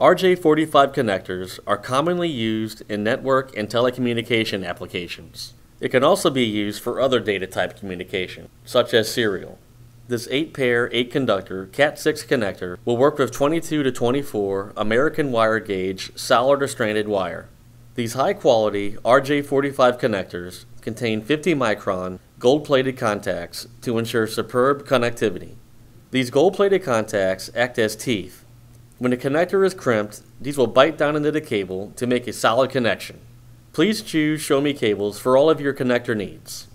RJ45 connectors are commonly used in network and telecommunication applications. It can also be used for other data type communication, such as serial. This 8-pair, 8-conductor Cat6 connector will work with 22 to 24 American wire gauge solid or stranded wire. These high-quality RJ45 connectors contain 50-micron gold-plated contacts to ensure superb connectivity. These gold-plated contacts act as teeth. When the connector is crimped, these will bite down into the cable to make a solid connection. Please choose Show Me Cables for all of your connector needs.